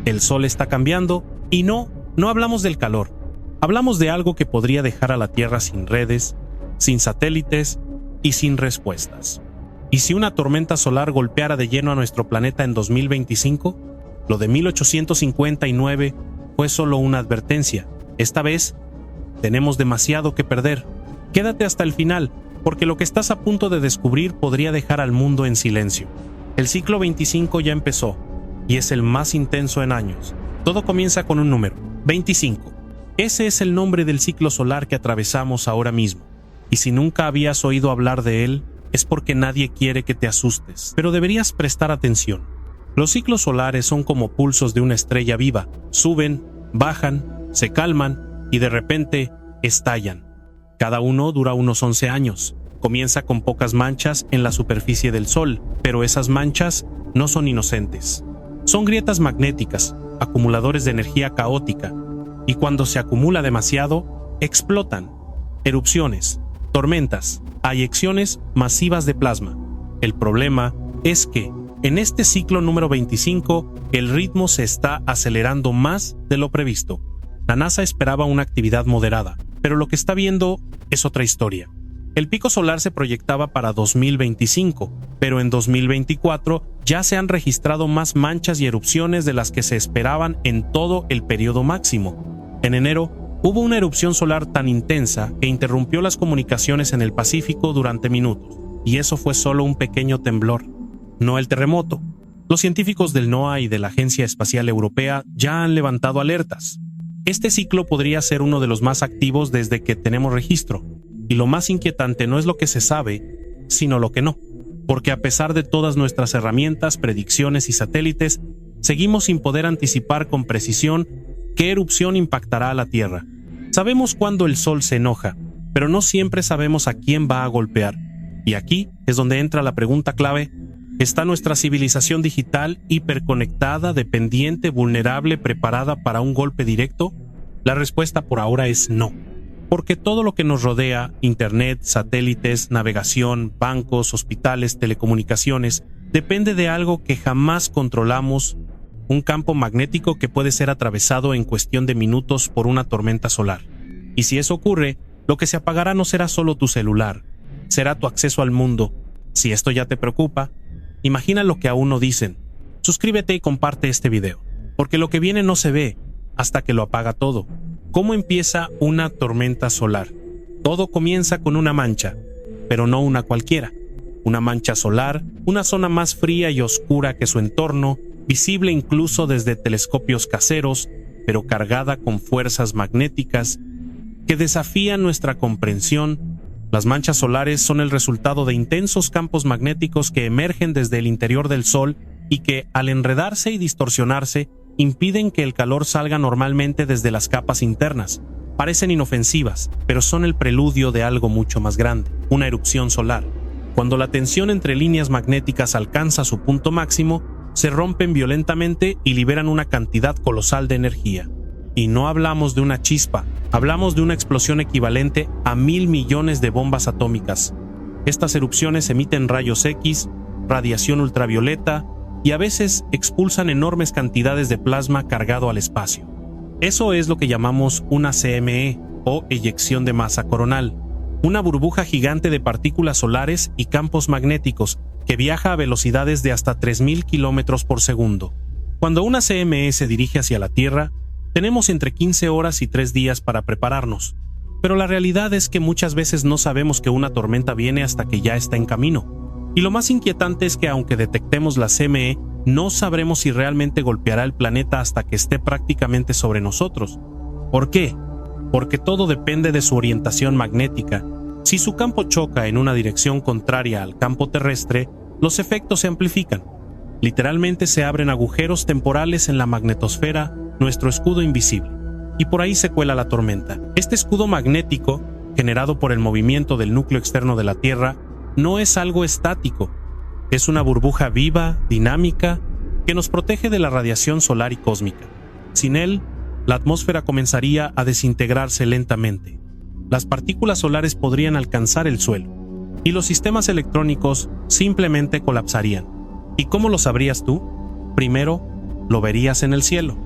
El Sol está cambiando y no hablamos del calor. Hablamos de algo que podría dejar a la Tierra sin redes, sin satélites y sin respuestas. ¿Y si una tormenta solar golpeara de lleno a nuestro planeta en 2025? Lo de 1859 fue solo una advertencia. Esta vez, tenemos demasiado que perder. Quédate hasta el final, porque lo que estás a punto de descubrir podría dejar al mundo en silencio. El ciclo 25 ya empezó, y es el más intenso en años. Todo comienza con un número, 25. Ese es el nombre del ciclo solar que atravesamos ahora mismo. Y si nunca habías oído hablar de él, es porque nadie quiere que te asustes. Pero deberías prestar atención. Los ciclos solares son como pulsos de una estrella viva. Suben, bajan, se calman y de repente estallan. Cada uno dura unos 11 años. Comienza con pocas manchas en la superficie del Sol, pero esas manchas no son inocentes. Son grietas magnéticas, acumuladores de energía caótica, y cuando se acumula demasiado, explotan. Erupciones, tormentas, eyecciones masivas de plasma. El problema es que, en este ciclo número 25, el ritmo se está acelerando más de lo previsto. La NASA esperaba una actividad moderada, pero lo que está viendo es otra historia. El pico solar se proyectaba para 2025, pero en 2024 ya se han registrado más manchas y erupciones de las que se esperaban en todo el periodo máximo. En enero, hubo una erupción solar tan intensa que interrumpió las comunicaciones en el Pacífico durante minutos, y eso fue solo un pequeño temblor, no el terremoto. Los científicos del NOAA y de la Agencia Espacial Europea ya han levantado alertas. Este ciclo podría ser uno de los más activos desde que tenemos registro. Y lo más inquietante no es lo que se sabe, sino lo que no. Porque a pesar de todas nuestras herramientas, predicciones y satélites, seguimos sin poder anticipar con precisión qué erupción impactará a la Tierra. Sabemos cuándo el Sol se enoja, pero no siempre sabemos a quién va a golpear. Y aquí es donde entra la pregunta clave: ¿está nuestra civilización digital hiperconectada, dependiente, vulnerable, preparada para un golpe directo? La respuesta por ahora es no. Porque todo lo que nos rodea, internet, satélites, navegación, bancos, hospitales, telecomunicaciones, depende de algo que jamás controlamos, un campo magnético que puede ser atravesado en cuestión de minutos por una tormenta solar. Y si eso ocurre, lo que se apagará no será solo tu celular, será tu acceso al mundo. Si esto ya te preocupa, imagina lo que aún no dicen. Suscríbete y comparte este video, porque lo que viene no se ve hasta que lo apaga todo. ¿Cómo empieza una tormenta solar? Todo comienza con una mancha, pero no una cualquiera. Una mancha solar, una zona más fría y oscura que su entorno, visible incluso desde telescopios caseros, pero cargada con fuerzas magnéticas que desafían nuestra comprensión. Las manchas solares son el resultado de intensos campos magnéticos que emergen desde el interior del Sol y que, al enredarse y distorsionarse, impiden que el calor salga normalmente desde las capas internas. Parecen inofensivas, pero son el preludio de algo mucho más grande, una erupción solar. Cuando la tensión entre líneas magnéticas alcanza su punto máximo, se rompen violentamente y liberan una cantidad colosal de energía. Y no hablamos de una chispa, hablamos de una explosión equivalente a 1.000 millones de bombas atómicas. Estas erupciones emiten rayos X, radiación ultravioleta, y a veces expulsan enormes cantidades de plasma cargado al espacio. Eso es lo que llamamos una CME, o eyección de masa coronal, una burbuja gigante de partículas solares y campos magnéticos que viaja a velocidades de hasta 3.000 kilómetros por segundo. Cuando una CME se dirige hacia la Tierra, tenemos entre 15 horas y 3 días para prepararnos. Pero la realidad es que muchas veces no sabemos que una tormenta viene hasta que ya está en camino. Y lo más inquietante es que aunque detectemos la CME, no sabremos si realmente golpeará el planeta hasta que esté prácticamente sobre nosotros. ¿Por qué? Porque todo depende de su orientación magnética. Si su campo choca en una dirección contraria al campo terrestre, los efectos se amplifican. Literalmente se abren agujeros temporales en la magnetosfera, nuestro escudo invisible, y por ahí se cuela la tormenta. Este escudo magnético, generado por el movimiento del núcleo externo de la Tierra, no es algo estático, es una burbuja viva, dinámica, que nos protege de la radiación solar y cósmica. Sin él, la atmósfera comenzaría a desintegrarse lentamente. Las partículas solares podrían alcanzar el suelo, y los sistemas electrónicos simplemente colapsarían. ¿Y cómo lo sabrías tú? Primero, lo verías en el cielo.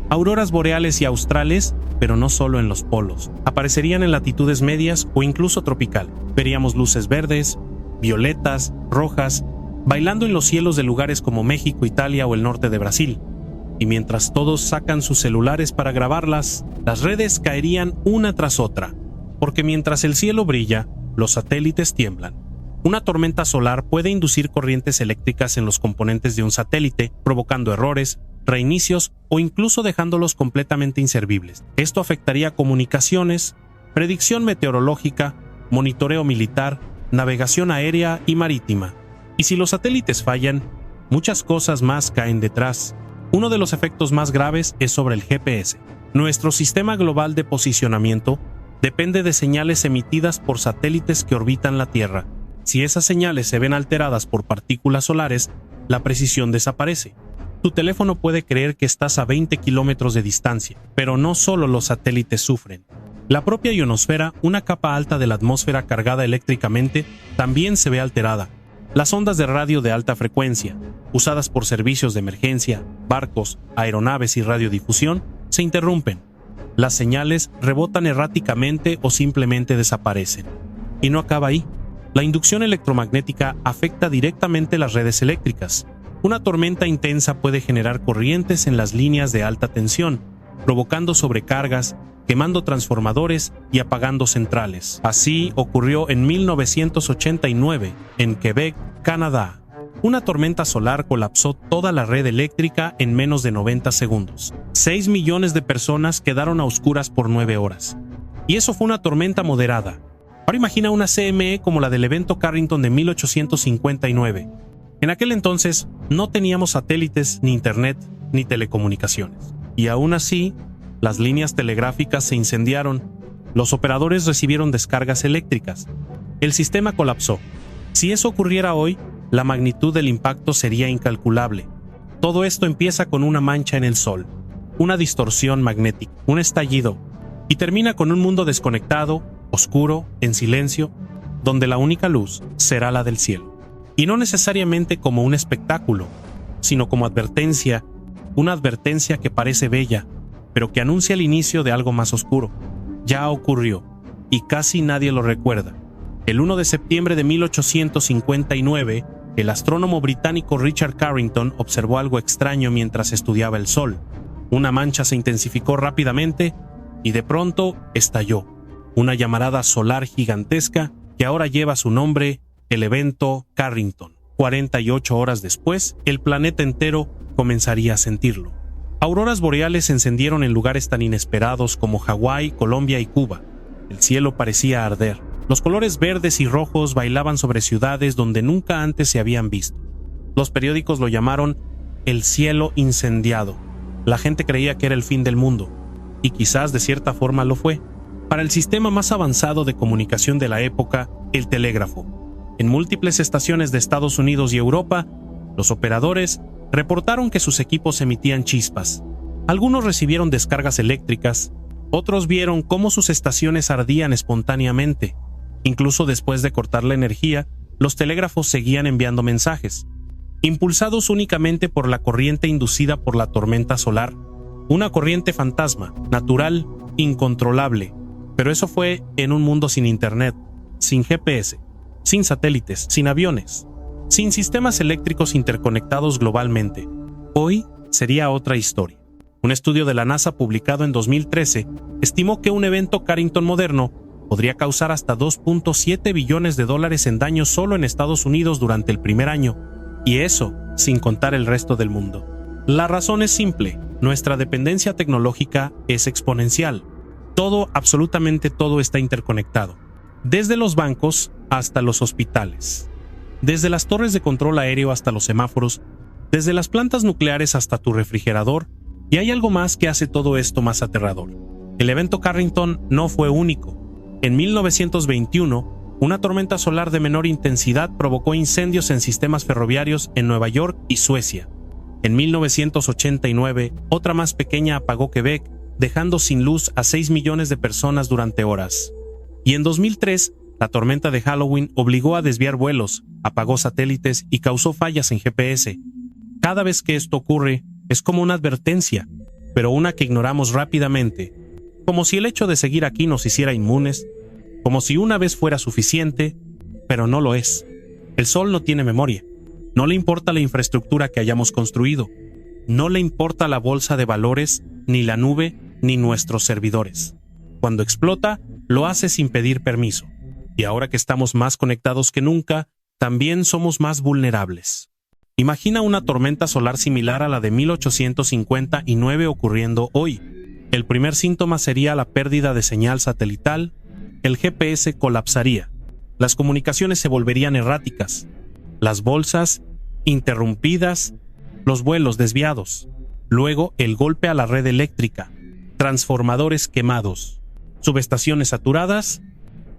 Auroras boreales y australes, pero no solo en los polos. Aparecerían en latitudes medias o incluso tropical. Veríamos luces verdes, violetas, rojas, bailando en los cielos de lugares como México, Italia o el norte de Brasil. Y mientras todos sacan sus celulares para grabarlas, las redes caerían una tras otra, porque mientras el cielo brilla, los satélites tiemblan. Una tormenta solar puede inducir corrientes eléctricas en los componentes de un satélite, provocando errores, reinicios o incluso dejándolos completamente inservibles. Esto afectaría comunicaciones, predicción meteorológica, monitoreo militar, navegación aérea y marítima. Y si los satélites fallan, muchas cosas más caen detrás. Uno de los efectos más graves es sobre el GPS. Nuestro sistema global de posicionamiento depende de señales emitidas por satélites que orbitan la Tierra. Si esas señales se ven alteradas por partículas solares, la precisión desaparece. Tu teléfono puede creer que estás a 20 kilómetros de distancia, pero no solo los satélites sufren. La propia ionosfera, una capa alta de la atmósfera cargada eléctricamente, también se ve alterada. Las ondas de radio de alta frecuencia, usadas por servicios de emergencia, barcos, aeronaves y radiodifusión, se interrumpen. Las señales rebotan erráticamente o simplemente desaparecen. Y no acaba ahí. La inducción electromagnética afecta directamente las redes eléctricas. Una tormenta intensa puede generar corrientes en las líneas de alta tensión, provocando sobrecargas, quemando transformadores y apagando centrales. Así ocurrió en 1989, en Quebec, Canadá. Una tormenta solar colapsó toda la red eléctrica en menos de 90 segundos. 6 millones de personas quedaron a oscuras por 9 horas. Y eso fue una tormenta moderada. Ahora imagina una CME como la del evento Carrington de 1859. En aquel entonces no teníamos satélites, ni internet, ni telecomunicaciones. Y aún así, las líneas telegráficas se incendiaron, los operadores recibieron descargas eléctricas, el sistema colapsó. Si eso ocurriera hoy, la magnitud del impacto sería incalculable. Todo esto empieza con una mancha en el sol, una distorsión magnética, un estallido, y termina con un mundo desconectado, oscuro, en silencio, donde la única luz será la del cielo. Y no necesariamente como un espectáculo, sino como advertencia, una advertencia que parece bella, pero que anuncia el inicio de algo más oscuro. Ya ocurrió, y casi nadie lo recuerda. El 1 de septiembre de 1859, el astrónomo británico Richard Carrington observó algo extraño mientras estudiaba el Sol. Una mancha se intensificó rápidamente y de pronto estalló. Una llamarada solar gigantesca que ahora lleva su nombre, el evento Carrington. 48 horas después, el planeta entero comenzaría a sentirlo. Auroras boreales se encendieron en lugares tan inesperados como Hawái, Colombia y Cuba. El cielo parecía arder. Los colores verdes y rojos bailaban sobre ciudades donde nunca antes se habían visto. Los periódicos lo llamaron el cielo incendiado. La gente creía que era el fin del mundo, y quizás de cierta forma lo fue. Para el sistema más avanzado de comunicación de la época, el telégrafo. En múltiples estaciones de Estados Unidos y Europa, los operadores reportaron que sus equipos emitían chispas. Algunos recibieron descargas eléctricas, otros vieron cómo sus estaciones ardían espontáneamente. Incluso después de cortar la energía, los telégrafos seguían enviando mensajes, impulsados únicamente por la corriente inducida por la tormenta solar. Una corriente fantasma, natural, incontrolable. Pero eso fue en un mundo sin internet, sin GPS, sin satélites, sin aviones, sin sistemas eléctricos interconectados globalmente. Hoy sería otra historia. Un estudio de la NASA publicado en 2013 estimó que un evento Carrington moderno podría causar hasta $2.7 billones en daños solo en Estados Unidos durante el primer año, y eso sin contar el resto del mundo. La razón es simple: nuestra dependencia tecnológica es exponencial. Todo, absolutamente todo está interconectado, desde los bancos hasta los hospitales, desde las torres de control aéreo hasta los semáforos, desde las plantas nucleares hasta tu refrigerador, y hay algo más que hace todo esto más aterrador. El evento Carrington no fue único. En 1921, una tormenta solar de menor intensidad provocó incendios en sistemas ferroviarios en Nueva York y Suecia. En 1989, otra más pequeña apagó Quebec, dejando sin luz a 6 millones de personas durante horas. Y en 2003, la tormenta de Halloween obligó a desviar vuelos, apagó satélites y causó fallas en GPS. Cada vez que esto ocurre, Es como una advertencia, pero una que ignoramos rápidamente, como si el hecho de seguir aquí nos hiciera inmunes, como si una vez fuera suficiente, pero no lo es. El Sol no tiene memoria. No le importa la infraestructura que hayamos construido. No le importa la bolsa de valores, ni la nube, ni nuestros servidores. Cuando explota, lo hace sin pedir permiso. Y ahora que estamos más conectados que nunca, también somos más vulnerables. Imagina una tormenta solar similar a la de 1859 ocurriendo hoy. El primer síntoma sería la pérdida de señal satelital, el GPS colapsaría, las comunicaciones se volverían erráticas, las bolsas interrumpidas, los vuelos desviados, luego el golpe a la red eléctrica, transformadores quemados, subestaciones saturadas,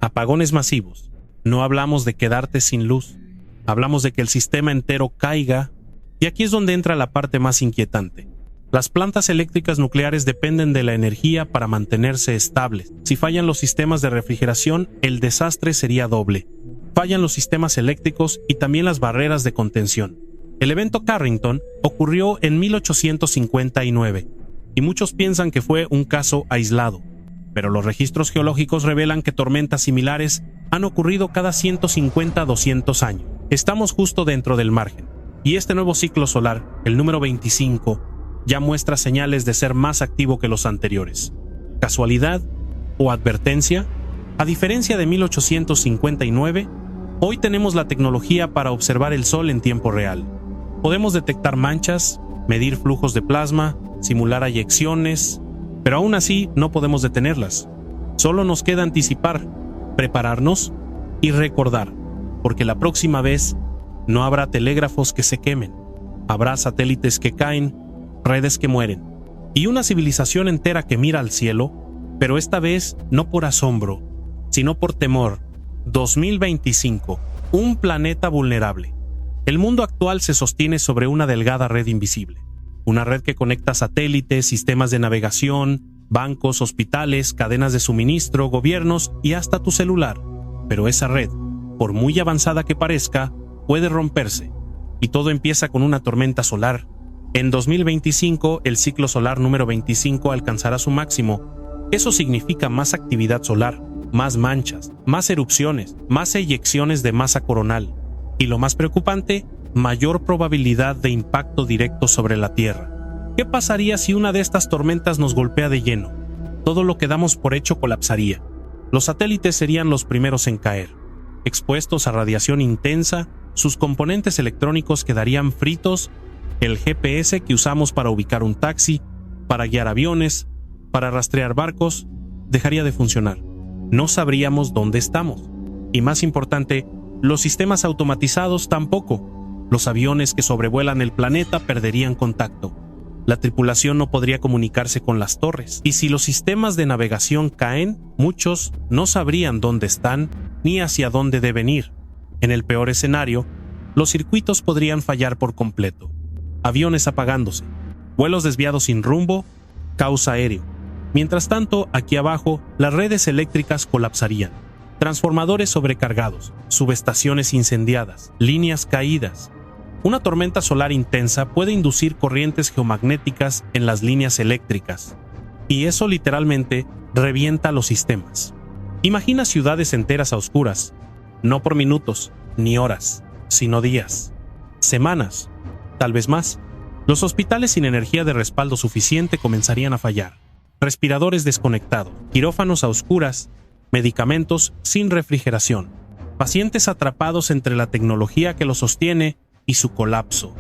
apagones masivos. No hablamos de quedarte sin luz, hablamos de que el sistema entero caiga, y aquí es donde entra la parte más inquietante. Las plantas eléctricas nucleares dependen de la energía para mantenerse estables. Si fallan los sistemas de refrigeración, el desastre sería doble. Fallan los sistemas eléctricos y también las barreras de contención. El evento Carrington ocurrió en 1859 y muchos piensan que fue un caso aislado, pero los registros geológicos revelan que tormentas similares han ocurrido cada 150 a 200 años. Estamos justo dentro del margen, y este nuevo ciclo solar, el número 25, ya muestra señales de ser más activo que los anteriores. ¿Casualidad o advertencia? A diferencia de 1859, hoy tenemos la tecnología para observar el Sol en tiempo real. Podemos detectar manchas, medir flujos de plasma, simular eyecciones, pero aún así no podemos detenerlas. Solo nos queda anticipar, prepararnos y recordar, porque la próxima vez no habrá telégrafos que se quemen, habrá satélites que caen, redes que mueren, y una civilización entera que mira al cielo, pero esta vez no por asombro, sino por temor. 2025, un planeta vulnerable. El mundo actual se sostiene sobre una delgada red invisible, una red que conecta satélites, sistemas de navegación, bancos, hospitales, cadenas de suministro, gobiernos y hasta tu celular. Pero esa red, por muy avanzada que parezca, puede romperse, y todo empieza con una tormenta solar. En 2025, el ciclo solar número 25 alcanzará su máximo. Eso significa más actividad solar, más manchas, más erupciones, más eyecciones de masa coronal. Y lo más preocupante, mayor probabilidad de impacto directo sobre la Tierra. ¿Qué pasaría si una de estas tormentas nos golpea de lleno? Todo lo que damos por hecho colapsaría. Los satélites serían los primeros en caer. Expuestos a radiación intensa, sus componentes electrónicos quedarían fritos. El GPS que usamos para ubicar un taxi, para guiar aviones, para rastrear barcos, dejaría de funcionar. No sabríamos dónde estamos. Y más importante, los sistemas automatizados tampoco. Los aviones que sobrevuelan el planeta perderían contacto. La tripulación no podría comunicarse con las torres. Y si los sistemas de navegación caen, muchos no sabrían dónde están ni hacia dónde deben ir. En el peor escenario, los circuitos podrían fallar por completo. Aviones apagándose, vuelos desviados sin rumbo, caos aéreo. Mientras tanto, aquí abajo, las redes eléctricas colapsarían. Transformadores sobrecargados, subestaciones incendiadas, líneas caídas. Una tormenta solar intensa puede inducir corrientes geomagnéticas en las líneas eléctricas, y eso literalmente revienta los sistemas. Imagina ciudades enteras a oscuras, no por minutos ni horas, sino días, semanas, tal vez más. Los hospitales sin energía de respaldo suficiente comenzarían a fallar. Respiradores desconectados, quirófanos a oscuras, medicamentos sin refrigeración, pacientes atrapados entre la tecnología que los sostiene y su colapso.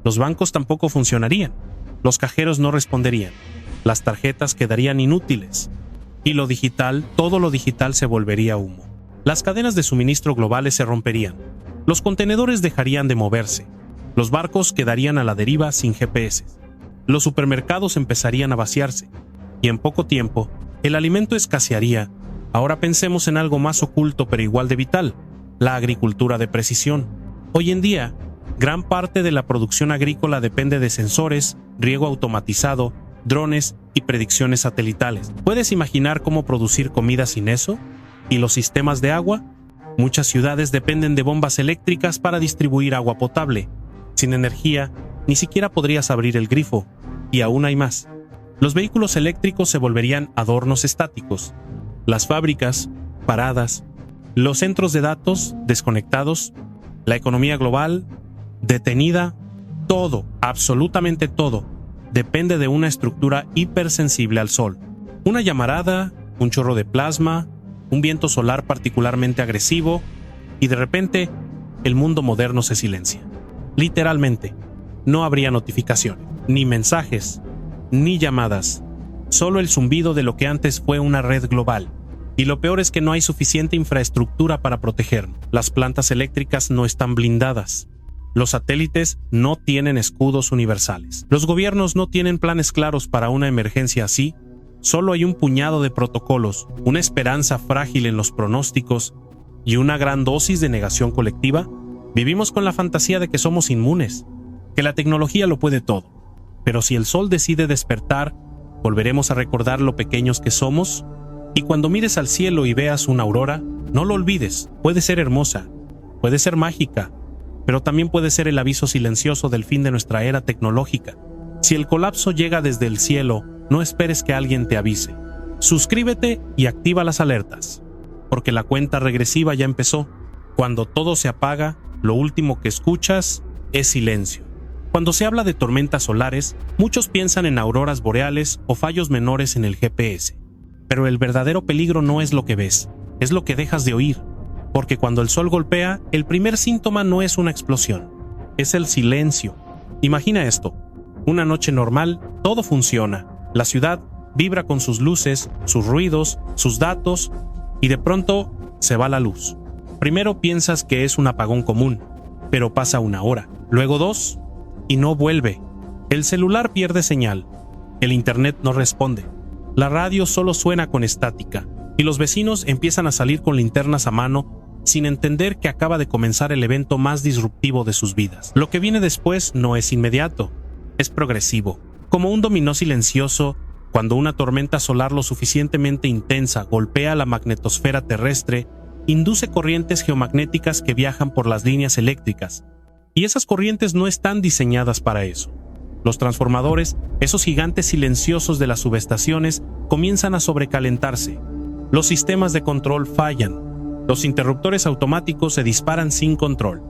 Los bancos tampoco funcionarían, los cajeros no responderían, las tarjetas quedarían inútiles, y lo digital, todo lo digital se volvería humo. Las cadenas de suministro globales se romperían, los contenedores dejarían de moverse, los barcos quedarían a la deriva sin GPS, los supermercados empezarían a vaciarse, y en poco tiempo, el alimento escasearía. Ahora pensemos en algo más oculto pero igual de vital, la agricultura de precisión. Hoy en día, gran parte de la producción agrícola depende de sensores, riego automatizado, drones y predicciones satelitales. ¿Puedes imaginar cómo producir comida sin eso? ¿Y los sistemas de agua? Muchas ciudades dependen de bombas eléctricas para distribuir agua potable. Sin energía, ni siquiera podrías abrir el grifo, y aún hay más. Los vehículos eléctricos se volverían adornos estáticos, las fábricas paradas, los centros de datos desconectados, la economía global detenida. Todo, absolutamente todo, depende de una estructura hipersensible al sol. Una llamarada, un chorro de plasma, un viento solar particularmente agresivo, y de repente el mundo moderno se silencia. Literalmente, no habría notificaciones, ni mensajes, ni llamadas, solo el zumbido de lo que antes fue una red global. Y lo peor es que no hay suficiente infraestructura para protegernos. Las plantas eléctricas no están blindadas. Los satélites no tienen escudos universales. Los gobiernos no tienen planes claros para una emergencia así. Solo hay un puñado de protocolos, una esperanza frágil en los pronósticos y una gran dosis de negación colectiva. Vivimos con la fantasía de que somos inmunes, que la tecnología lo puede todo. Pero si el sol decide despertar, volveremos a recordar lo pequeños que somos. Y cuando mires al cielo y veas una aurora, no lo olvides. Puede ser hermosa, puede ser mágica, pero también puede ser el aviso silencioso del fin de nuestra era tecnológica. Si el colapso llega desde el cielo, no esperes que alguien te avise. Suscríbete y activa las alertas, porque la cuenta regresiva ya empezó. Cuando todo se apaga, lo último que escuchas es silencio. Cuando se habla de tormentas solares, muchos piensan en auroras boreales o fallos menores en el GPS. Pero el verdadero peligro no es lo que ves, es lo que dejas de oír. Porque cuando el sol golpea, el primer síntoma no es una explosión, es el silencio. Imagina esto: una noche normal, todo funciona, la ciudad vibra con sus luces, sus ruidos, sus datos, y de pronto se va la luz. Primero piensas que es un apagón común, pero pasa una hora, luego 2, y no vuelve. El celular pierde señal, el internet no responde, la radio solo suena con estática, y los vecinos empiezan a salir con linternas a mano sin entender que acaba de comenzar el evento más disruptivo de sus vidas. Lo que viene después no es inmediato, es progresivo. Como un dominó silencioso, cuando una tormenta solar lo suficientemente intensa golpea la magnetosfera terrestre, induce corrientes geomagnéticas que viajan por las líneas eléctricas. Y esas corrientes no están diseñadas para eso. Los transformadores, esos gigantes silenciosos de las subestaciones, comienzan a sobrecalentarse. Los sistemas de control fallan. Los interruptores automáticos se disparan sin control,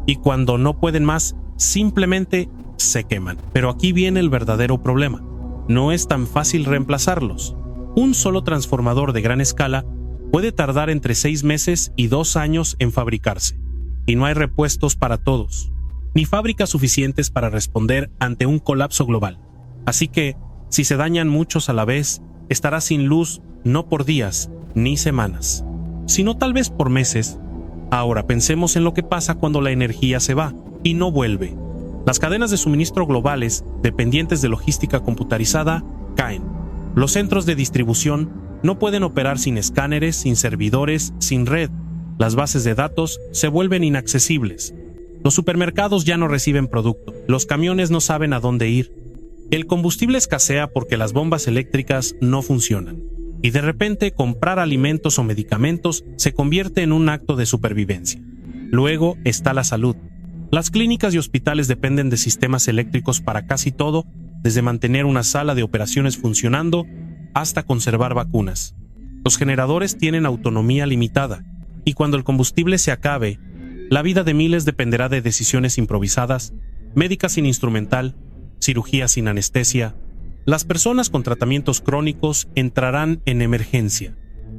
y cuando no pueden más, simplemente se queman. Pero aquí viene el verdadero problema. No es tan fácil reemplazarlos. Un solo transformador de gran escala puede tardar entre 6 meses y 2 años en fabricarse, y no hay repuestos para todos, ni fábricas suficientes para responder ante un colapso global. Así que, si se dañan muchos a la vez, estará sin luz no por días ni semanas, sino tal vez por meses. Ahora pensemos en lo que pasa cuando la energía se va y no vuelve. Las cadenas de suministro globales, dependientes de logística computarizada, caen. Los centros de distribución no pueden operar sin escáneres, sin servidores, sin red. Las bases de datos se vuelven inaccesibles. Los supermercados ya no reciben producto. Los camiones no saben a dónde ir. El combustible escasea porque las bombas eléctricas no funcionan. Y de repente comprar alimentos o medicamentos se convierte en un acto de supervivencia. Luego está la salud. Las clínicas y hospitales dependen de sistemas eléctricos para casi todo, desde mantener una sala de operaciones funcionando hasta conservar vacunas. Los generadores tienen autonomía limitada, y cuando el combustible se acabe, la vida de miles dependerá de decisiones improvisadas, médicas sin instrumental, cirugía sin anestesia. Las personas con tratamientos crónicos entrarán en emergencia.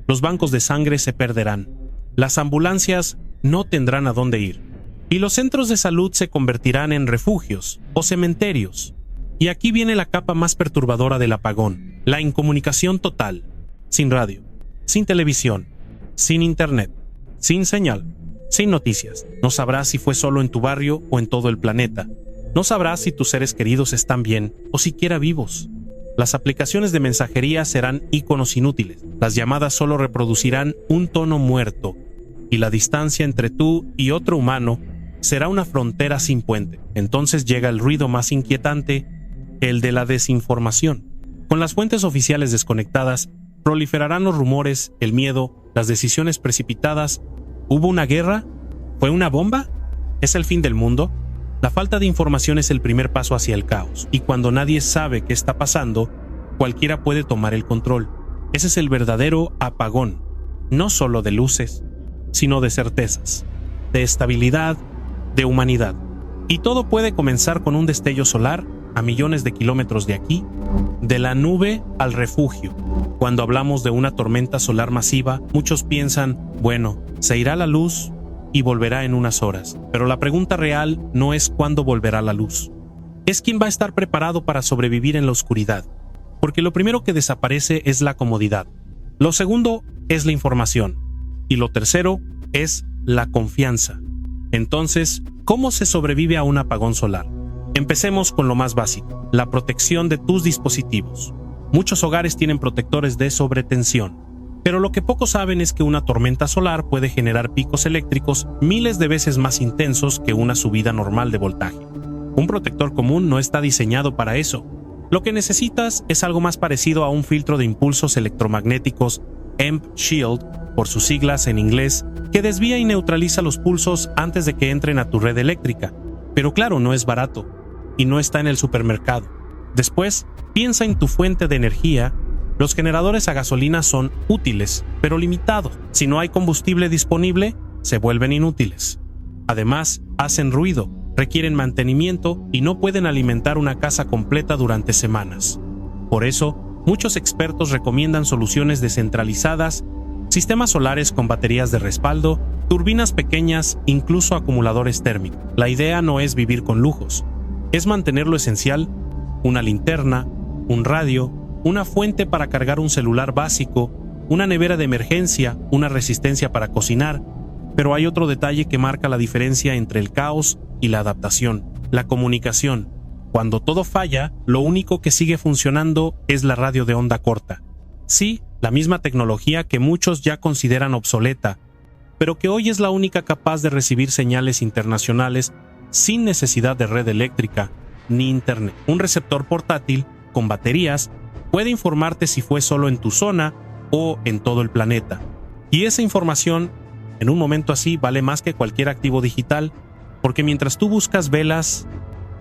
Los bancos de sangre se perderán. Las ambulancias no tendrán a dónde ir. Y los centros de salud se convertirán en refugios o cementerios. Y aquí viene la capa más perturbadora del apagón: la incomunicación total. Sin radio, sin televisión, sin internet, sin señal, sin noticias. No sabrás si fue solo en tu barrio o en todo el planeta. No sabrás si tus seres queridos están bien o siquiera vivos. Las aplicaciones de mensajería serán íconos inútiles. Las llamadas solo reproducirán un tono muerto. Y la distancia entre tú y otro humano será una frontera sin puente. Entonces llega el ruido más inquietante, el de la desinformación. Con las fuentes oficiales desconectadas, proliferarán los rumores, el miedo, las decisiones precipitadas. ¿Hubo una guerra? ¿Fue una bomba? ¿Es el fin del mundo? La falta de información es el primer paso hacia el caos, y cuando nadie sabe qué está pasando, cualquiera puede tomar el control. Ese es el verdadero apagón, no solo de luces, sino de certezas, de estabilidad, de humanidad. Y todo puede comenzar con un destello solar a millones de kilómetros de aquí, de la nube al refugio. Cuando hablamos de una tormenta solar masiva, muchos piensan, bueno, se irá la luz y volverá en unas horas. Pero la pregunta real no es cuándo volverá la luz. Es quién va a estar preparado para sobrevivir en la oscuridad. Porque lo primero que desaparece es la comodidad. Lo segundo es la información. Y lo tercero es la confianza. Entonces, ¿cómo se sobrevive a un apagón solar? Empecemos con lo más básico, la protección de tus dispositivos. Muchos hogares tienen protectores de sobretensión, pero lo que pocos saben es que una tormenta solar puede generar picos eléctricos miles de veces más intensos que una subida normal de voltaje. Un protector común no está diseñado para eso. Lo que necesitas es algo más parecido a un filtro de impulsos electromagnéticos EMP Shield, por sus siglas en inglés, que desvía y neutraliza los pulsos antes de que entren a tu red eléctrica. Pero claro, no es barato y no está en el supermercado. Después, piensa en tu fuente de energía. Los generadores a gasolina son útiles, pero limitados. Si no hay combustible disponible, se vuelven inútiles. Además, hacen ruido, requieren mantenimiento y no pueden alimentar una casa completa durante semanas. Por eso, muchos expertos recomiendan soluciones descentralizadas, sistemas solares con baterías de respaldo, turbinas pequeñas, incluso acumuladores térmicos. La idea no es vivir con lujos, es mantener lo esencial: una linterna, un radio, una fuente para cargar un celular básico, una nevera de emergencia, una resistencia para cocinar. Pero hay otro detalle que marca la diferencia entre el caos y la adaptación: la comunicación. Cuando todo falla, lo único que sigue funcionando es la radio de onda corta. Sí, la misma tecnología que muchos ya consideran obsoleta, pero que hoy es la única capaz de recibir señales internacionales sin necesidad de red eléctrica ni internet. Un receptor portátil con baterías puede informarte si fue solo en tu zona o en todo el planeta. Y esa información, en un momento así, vale más que cualquier activo digital, porque mientras tú buscas velas,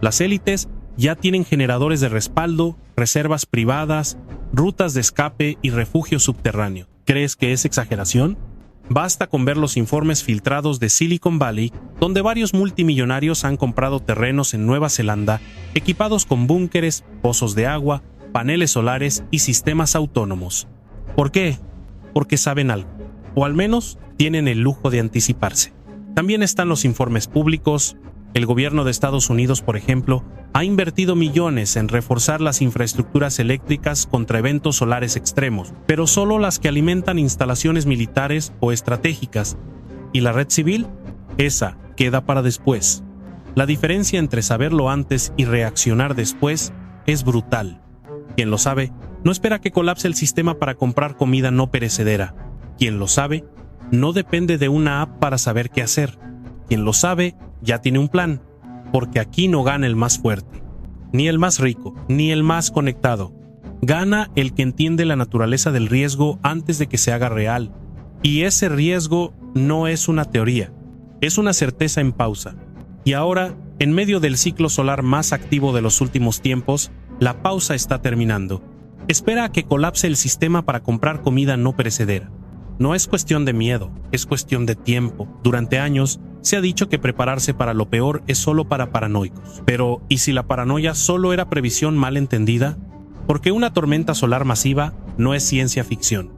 las élites ya tienen generadores de respaldo, reservas privadas, rutas de escape y refugio subterráneo. ¿Crees que es exageración? Basta con ver los informes filtrados de Silicon Valley, donde varios multimillonarios han comprado terrenos en Nueva Zelanda, equipados con búnkeres, pozos de agua, paneles solares y sistemas autónomos. ¿Por qué? Porque saben algo, o al menos tienen el lujo de anticiparse. También están los informes públicos. El gobierno de Estados Unidos, por ejemplo, ha invertido millones en reforzar las infraestructuras eléctricas contra eventos solares extremos, pero solo las que alimentan instalaciones militares o estratégicas. ¿Y la red civil? Esa queda para después. La diferencia entre saberlo antes y reaccionar después es brutal. Quien lo sabe, no espera que colapse el sistema para comprar comida no perecedera. Quien lo sabe, no depende de una app para saber qué hacer. Quien lo sabe, ya tiene un plan, porque aquí no gana el más fuerte, ni el más rico, ni el más conectado. Gana el que entiende la naturaleza del riesgo antes de que se haga real. Y ese riesgo no es una teoría, es una certeza en pausa. Y ahora, en medio del ciclo solar más activo de los últimos tiempos, la pausa está terminando. Espera a que colapse el sistema para comprar comida no perecedera. No es cuestión de miedo, es cuestión de tiempo. Durante años, se ha dicho que prepararse para lo peor es solo para paranoicos. Pero, ¿y si la paranoia solo era previsión mal entendida? Porque una tormenta solar masiva no es ciencia ficción.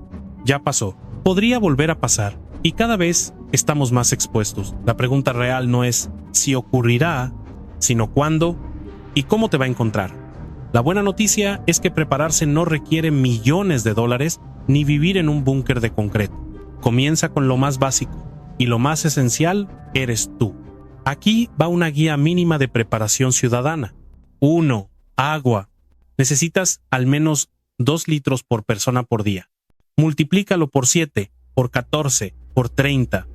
Ya pasó, podría volver a pasar, y cada vez estamos más expuestos. La pregunta real no es si ocurrirá, sino cuándo y cómo te va a encontrar. La buena noticia es que prepararse no requiere millones de dólares ni vivir en un búnker de concreto. Comienza con lo más básico, y lo más esencial eres tú. Aquí va una guía mínima de preparación ciudadana. 1. Agua. Necesitas al menos 2 litros por persona por día. Multiplícalo por 7, por 14, por 30.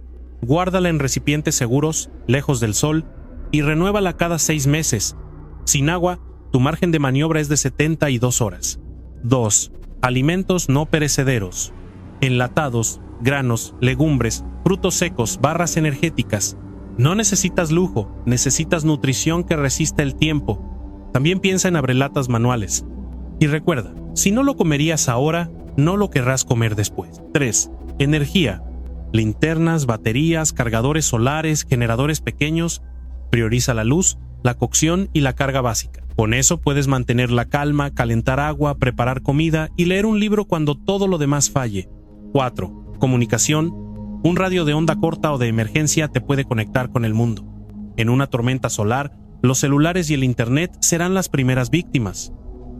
Guárdala en recipientes seguros, lejos del sol, y renuévala cada 6 meses. Sin agua, tu margen de maniobra es de 72 horas. 2. Alimentos no perecederos. Enlatados, granos, legumbres, frutos secos, barras energéticas. No necesitas lujo, necesitas nutrición que resista el tiempo. También piensa en abrelatas manuales. Y recuerda, si no lo comerías ahora, no lo querrás comer después. 3. Energía. Linternas, baterías, cargadores solares, generadores pequeños. Prioriza la luz, la cocción y la carga básica. Con eso puedes mantener la calma, calentar agua, preparar comida y leer un libro cuando todo lo demás falle. 4. Comunicación. Un radio de onda corta o de emergencia te puede conectar con el mundo. En una tormenta solar, los celulares y el internet serán las primeras víctimas.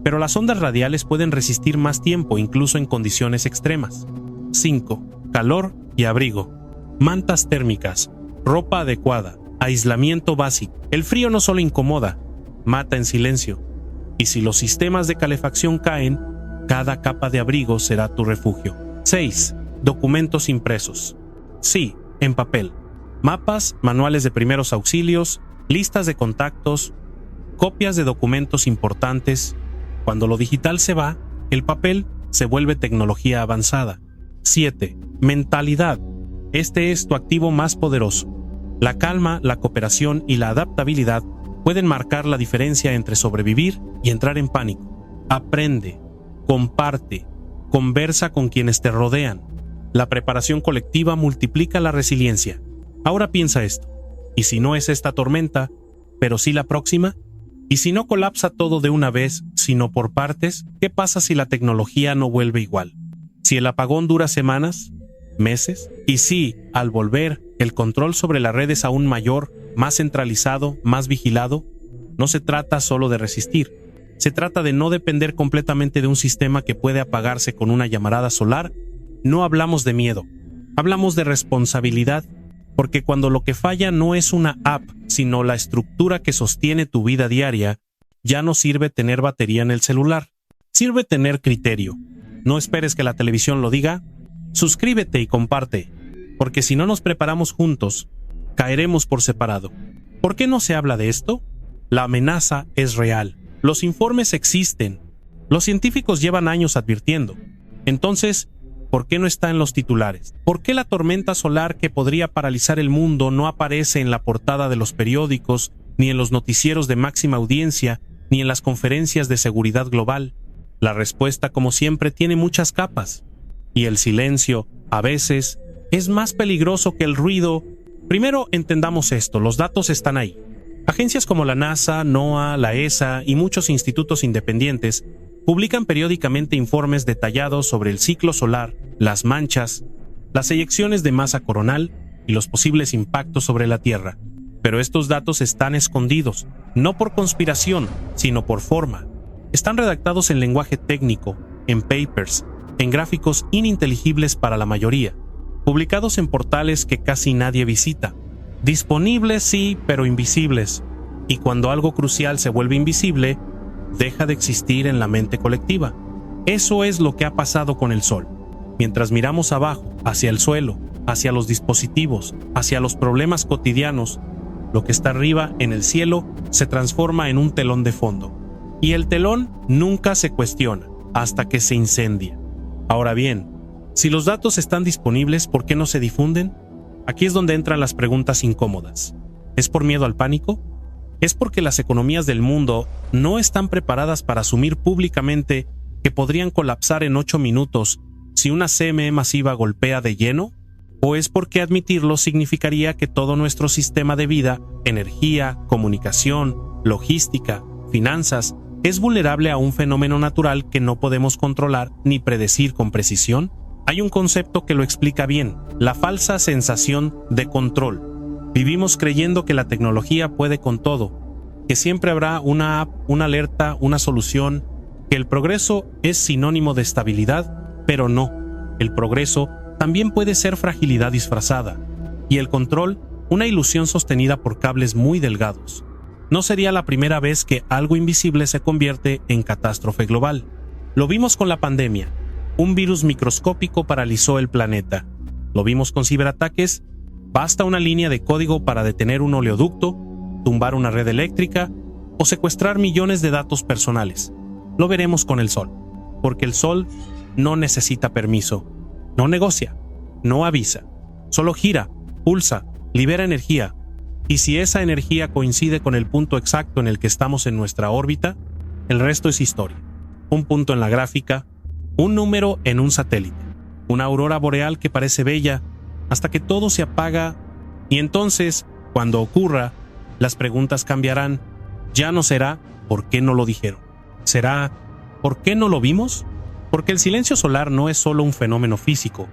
Pero las ondas radiales pueden resistir más tiempo, incluso en condiciones extremas. 5. Calor y abrigo. Mantas térmicas, ropa adecuada, aislamiento básico. El frío no solo incomoda, mata en silencio. Y si los sistemas de calefacción caen, cada capa de abrigo será tu refugio. 6. Documentos impresos. Sí, en papel. Mapas, manuales de primeros auxilios, listas de contactos, copias de documentos importantes. Cuando lo digital se va, el papel se vuelve tecnología avanzada. 7. Mentalidad. Este es tu activo más poderoso. La calma, la cooperación y la adaptabilidad pueden marcar la diferencia entre sobrevivir y entrar en pánico. Aprende, comparte, conversa con quienes te rodean. La preparación colectiva multiplica la resiliencia. Ahora piensa esto. ¿Y si no es esta tormenta, pero sí la próxima? ¿Y si no colapsa todo de una vez, sino por partes? ¿Qué pasa si la tecnología no vuelve igual? ¿Si el apagón dura semanas? ¿Meses? ¿Y si, al volver, el control sobre la red es aún mayor, más centralizado, más vigilado? No se trata solo de resistir. Se trata de no depender completamente de un sistema que puede apagarse con una llamarada solar. No hablamos de miedo, hablamos de responsabilidad, porque cuando lo que falla no es una app, sino la estructura que sostiene tu vida diaria, ya no sirve tener batería en el celular. Sirve tener criterio. No esperes que la televisión lo diga. Suscríbete y comparte, porque si no nos preparamos juntos, caeremos por separado. ¿Por qué no se habla de esto? La amenaza es real. Los informes existen. Los científicos llevan años advirtiendo. Entonces, ¿por qué no está en los titulares? ¿Por qué la tormenta solar que podría paralizar el mundo no aparece en la portada de los periódicos, ni en los noticieros de máxima audiencia, ni en las conferencias de seguridad global? La respuesta, como siempre, tiene muchas capas. Y el silencio, a veces, es más peligroso que el ruido. Primero entendamos esto, los datos están ahí. Agencias como la NASA, NOAA, la ESA y muchos institutos independientes publican periódicamente informes detallados sobre el ciclo solar, las manchas, las eyecciones de masa coronal y los posibles impactos sobre la Tierra. Pero estos datos están escondidos, no por conspiración, sino por forma. Están redactados en lenguaje técnico, en papers, en gráficos ininteligibles para la mayoría, publicados en portales que casi nadie visita. Disponibles sí, pero invisibles. Y cuando algo crucial se vuelve invisible, deja de existir en la mente colectiva. Eso es lo que ha pasado con el Sol. Mientras miramos abajo, hacia el suelo, hacia los dispositivos, hacia los problemas cotidianos, lo que está arriba en el cielo se transforma en un telón de fondo. Y el telón nunca se cuestiona hasta que se incendia. Ahora bien, si los datos están disponibles, ¿por qué no se difunden? Aquí es donde entran las preguntas incómodas. ¿Es por miedo al pánico? ¿Es porque las economías del mundo no están preparadas para asumir públicamente que podrían colapsar en 8 minutos si una CME masiva golpea de lleno? ¿O es porque admitirlo significaría que todo nuestro sistema de vida, energía, comunicación, logística, finanzas, es vulnerable a un fenómeno natural que no podemos controlar ni predecir con precisión? Hay un concepto que lo explica bien: la falsa sensación de control. Vivimos creyendo que la tecnología puede con todo, que siempre habrá una app, una alerta, una solución, que el progreso es sinónimo de estabilidad, pero no. El progreso también puede ser fragilidad disfrazada, y el control, una ilusión sostenida por cables muy delgados. No sería la primera vez que algo invisible se convierte en catástrofe global. Lo vimos con la pandemia. Un virus microscópico paralizó el planeta. Lo vimos con ciberataques. Basta una línea de código para detener un oleoducto, tumbar una red eléctrica o secuestrar millones de datos personales. Lo veremos con el Sol, porque el Sol no necesita permiso, no negocia, no avisa, solo gira, pulsa, libera energía Y si esa energía coincide con el punto exacto en el que estamos en nuestra órbita, el resto es historia. Un punto en la gráfica, un número en un satélite, una aurora boreal que parece bella hasta que todo se apaga y entonces, cuando ocurra, las preguntas cambiarán. Ya no será ¿por qué no lo dijeron? Será ¿por qué no lo vimos? Porque el silencio solar no es solo un fenómeno físico,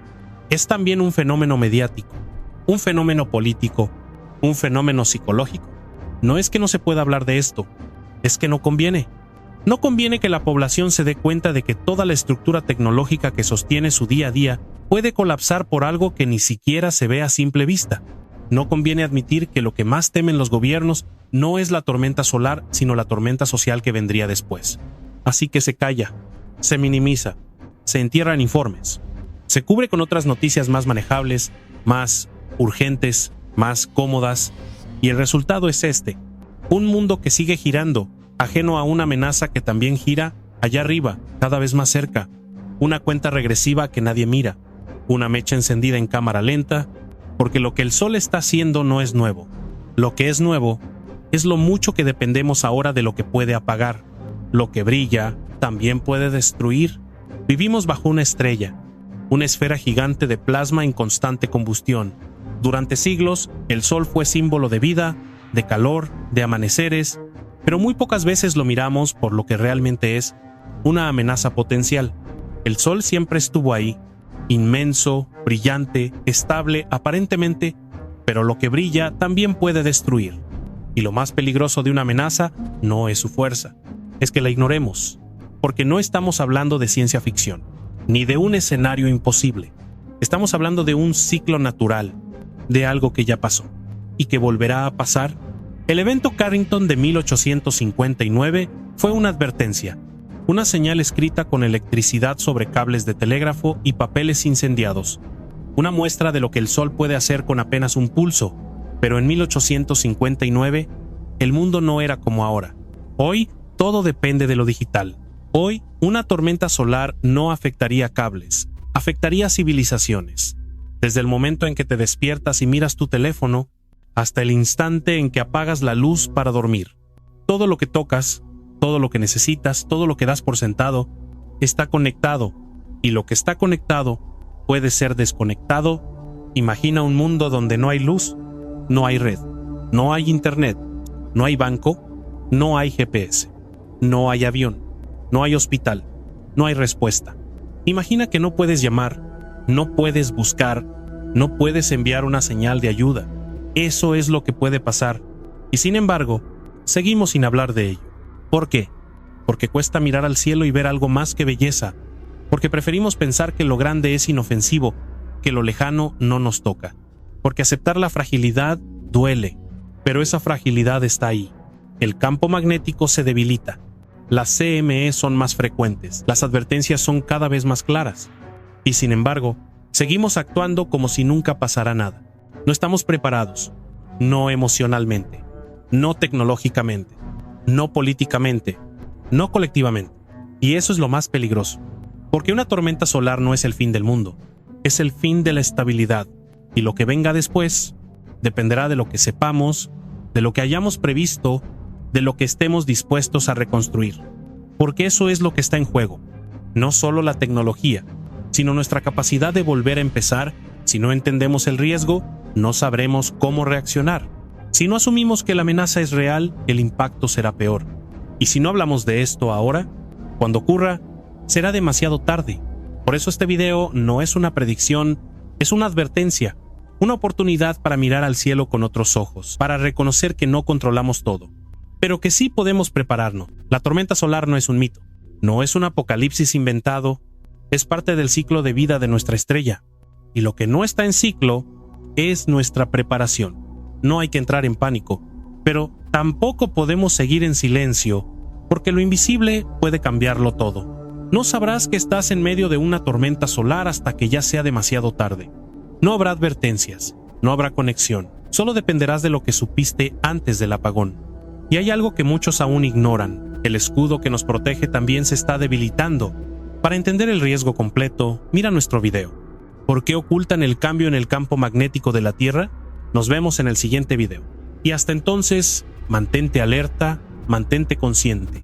es también un fenómeno mediático, un fenómeno político, un fenómeno psicológico. No es que no se pueda hablar de esto, es que no conviene. No conviene que la población se dé cuenta de que toda la estructura tecnológica que sostiene su día a día puede colapsar por algo que ni siquiera se ve a simple vista. No conviene admitir que lo que más temen los gobiernos no es la tormenta solar, sino la tormenta social que vendría después. Así que se calla, se minimiza, se entierra en informes, se cubre con otras noticias más manejables, más urgentes, más cómodas, y el resultado es este: un mundo que sigue girando, ajeno a una amenaza que también gira allá arriba, cada vez más cerca, una cuenta regresiva que nadie mira, una mecha encendida en cámara lenta, porque lo que el sol está haciendo no es nuevo. Lo que es nuevo es lo mucho que dependemos ahora de lo que puede apagar. Lo que brilla también puede destruir. Vivimos bajo una estrella, una esfera gigante de plasma en constante combustión. Durante siglos, el sol fue símbolo de vida, de calor, de amaneceres, pero muy pocas veces lo miramos por lo que realmente es: una amenaza potencial. El sol siempre estuvo ahí, inmenso, brillante, estable aparentemente, pero lo que brilla también puede destruir. Y lo más peligroso de una amenaza no es su fuerza, es que la ignoremos, porque no estamos hablando de ciencia ficción, ni de un escenario imposible. Estamos hablando de un ciclo natural, de algo que ya pasó y que volverá a pasar. El evento Carrington de 1859 fue una advertencia, una señal escrita con electricidad sobre cables de telégrafo y papeles incendiados, una muestra de lo que el sol puede hacer con apenas un pulso. Pero en 1859 el mundo no era como ahora. Hoy todo depende de lo digital. Hoy una tormenta solar no afectaría cables, afectaría civilizaciones. Desde el momento en que te despiertas y miras tu teléfono, hasta el instante en que apagas la luz para dormir. Todo lo que tocas, todo lo que necesitas, todo lo que das por sentado, está conectado, y lo que está conectado puede ser desconectado. Imagina un mundo donde no hay luz, no hay red, no hay internet, no hay banco, no hay GPS, no hay avión, no hay hospital, no hay respuesta. Imagina que no puedes llamar, no puedes buscar, no puedes enviar una señal de ayuda. Eso es lo que puede pasar, y sin embargo, seguimos sin hablar de ello. ¿Por qué? Porque cuesta mirar al cielo y ver algo más que belleza, porque preferimos pensar que lo grande es inofensivo, que lo lejano no nos toca, porque aceptar la fragilidad duele, pero esa fragilidad está ahí. El campo magnético se debilita, las CME son más frecuentes, las advertencias son cada vez más claras, y sin embargo, seguimos actuando como si nunca pasara nada. No estamos preparados, no emocionalmente, no tecnológicamente, no políticamente, no colectivamente. Y eso es lo más peligroso, porque una tormenta solar no es el fin del mundo, es el fin de la estabilidad, y lo que venga después dependerá de lo que sepamos, de lo que hayamos previsto, de lo que estemos dispuestos a reconstruir, porque eso es lo que está en juego, no solo la tecnología, sino nuestra capacidad de volver a empezar. Si no entendemos el riesgo, no sabremos cómo reaccionar. Si no asumimos que la amenaza es real, el impacto será peor. Y si no hablamos de esto ahora, cuando ocurra, será demasiado tarde. Por eso este video no es una predicción, es una advertencia, una oportunidad para mirar al cielo con otros ojos, para reconocer que no controlamos todo, pero que sí podemos prepararnos. La tormenta solar no es un mito, no es un apocalipsis inventado, es parte del ciclo de vida de nuestra estrella. Y lo que no está en ciclo es nuestra preparación. No hay que entrar en pánico, pero tampoco podemos seguir en silencio, porque lo invisible puede cambiarlo todo. No sabrás que estás en medio de una tormenta solar hasta que ya sea demasiado tarde. No habrá advertencias, no habrá conexión, solo dependerás de lo que supiste antes del apagón. Y hay algo que muchos aún ignoran: el escudo que nos protege también se está debilitando. Para entender el riesgo completo, mira nuestro video. ¿Por qué ocultan el cambio en el campo magnético de la Tierra? Nos vemos en el siguiente video. Y hasta entonces, mantente alerta, mantente consciente.